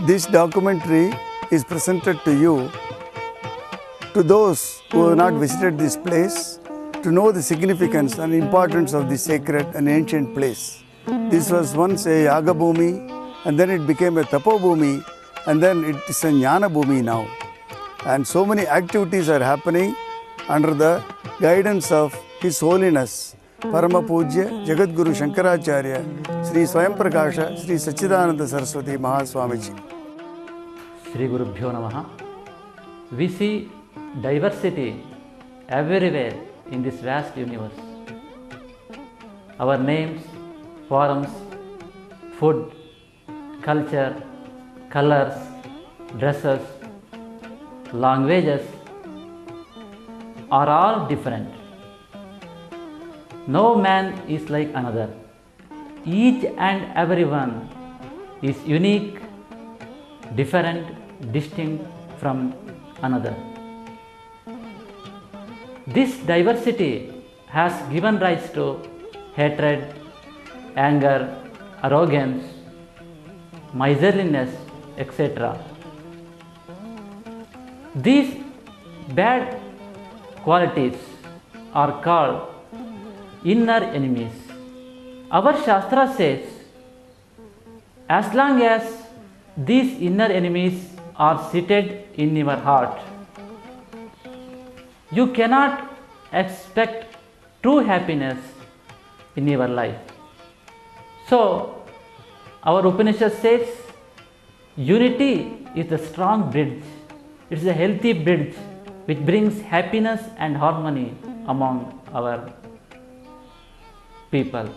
This documentary is presented to you, to those who have not visited this place, to know the significance and importance of this sacred and ancient place. This was once a Yaga Bhumi, and then it became a Tapo Bhumi, and then it is a Jnana Bhumi now. And so many activities are happening under the guidance of His Holiness Parama Pujya Jagadguru Shankaracharya Sri Swayam Prakasha Sri Sachidananda Saraswati Mahaswamiji. Sri Gurubhyo Namaha. We see diversity everywhere in this vast universe. Our names, forms, food, culture, colors, dresses, languages are all different. No man is like another. Each and everyone is unique, different, distinct from another. This diversity has given rise to hatred, anger, arrogance, miserliness, etc. These bad qualities are called inner enemies. Our Shastra says, as long as these inner enemies are seated in your heart, you cannot expect true happiness in your life. So, our Upanishad says, unity is a strong bridge. It is a healthy bridge which brings happiness and harmony among our people.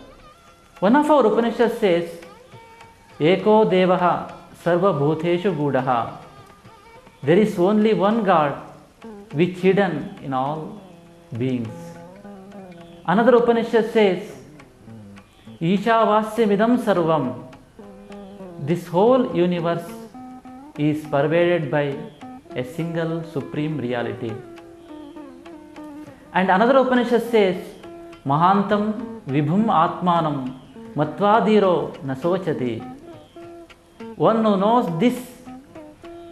One of our Upanishads says, Eko Devaha Sarva Bhuteshu Gudaha. There is only one God which is hidden in all beings. Another Upanishad says, Ishavasya Sarvam. This whole universe is pervaded by a single supreme reality. And another Upanishad says, Mahantam Vibhum Atmanam Matvadiro Nasochati. One who knows this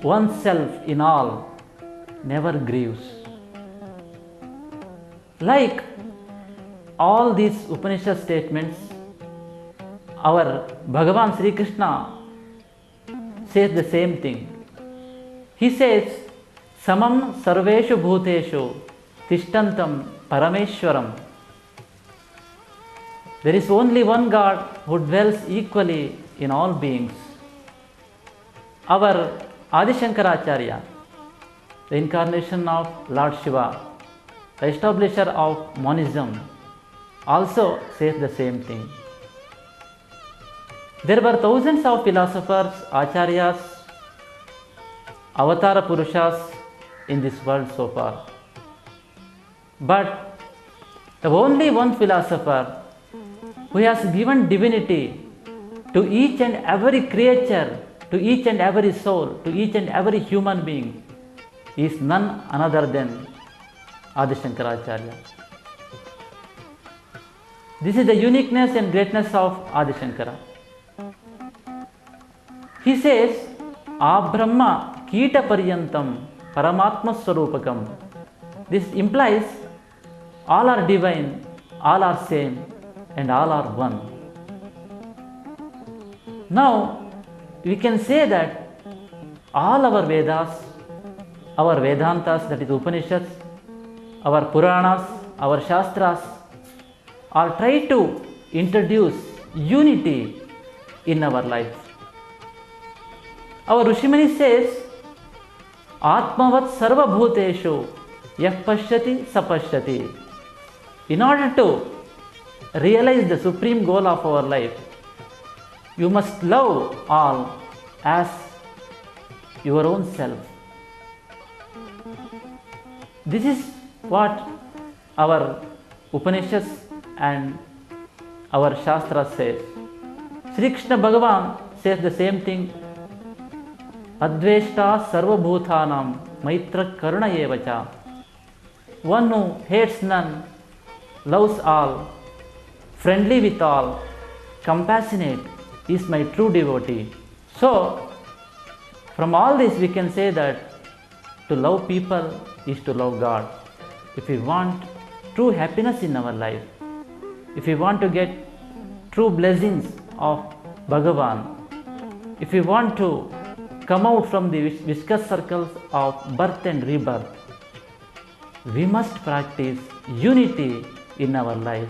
oneself in all never grieves. Like all these Upanishad statements, our Bhagavan Sri Krishna says the same thing. He says, Samam Sarveshu Bhuteshu Tishtantam Parameshwaram. There is only one God who dwells equally in all beings. Our Adi Shankaracharya, the incarnation of Lord Shiva, the establisher of monism, also says the same thing. There were thousands of philosophers, acharyas, avatara purushas in this world so far. But the only one philosopher who has given divinity to each and every creature, to each and every soul, to each and every human being is none other than Adi Shankaracharya. This is the uniqueness and greatness of Adi Shankara. He says, Abrahma Kita Paryantam Paramatma Swarupakam. This implies all are divine, all are same, and all are one. Now, we can say that all our Vedas, our Vedantas, that is Upanishads, our Puranas, our Shastras, are trying to introduce unity in our life. Our Rishimani says, Atmavat Sarva Bhuteshu Yah Pashyati Sapashyati. In order to realize the supreme goal of our life, you must love all as your own self. This is what our Upanishads and our Shastras says. Sri Krishna Bhagavan says the same thing. Adveshta Sarva Bhuthanam Maitra Karuna Evacha. One who hates none, loves all, friendly with all, compassionate is my true devotee. So, From all this we can say that to love people is to love God. If we want true happiness in our life, if we want to get true blessings of Bhagavan, if we want to come out from the vicious circles of birth and rebirth, we must practice unity in our life,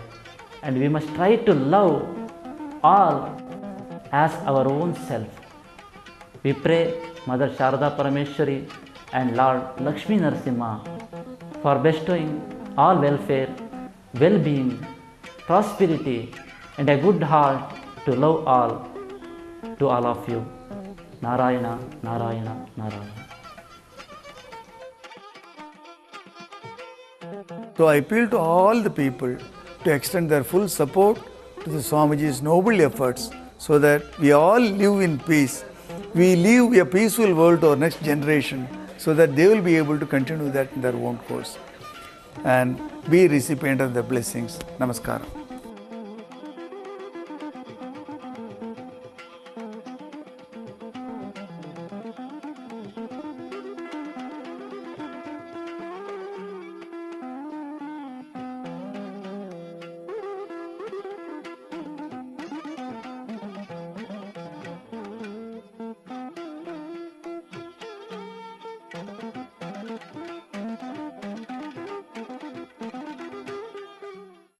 and we must try to love all as our own self. We pray Mother Sharada Parameshwari and Lord Lakshmi Narasimha for bestowing all welfare, well-being, prosperity and a good heart to love all, to all of you. Narayana, Narayana, Narayana. So I appeal to all the people to extend their full support to the Swamiji's noble efforts so that we all live in peace. We leave a peaceful world to our next generation so that they will be able to continue that in their own course and be recipient of the blessings. Namaskaram.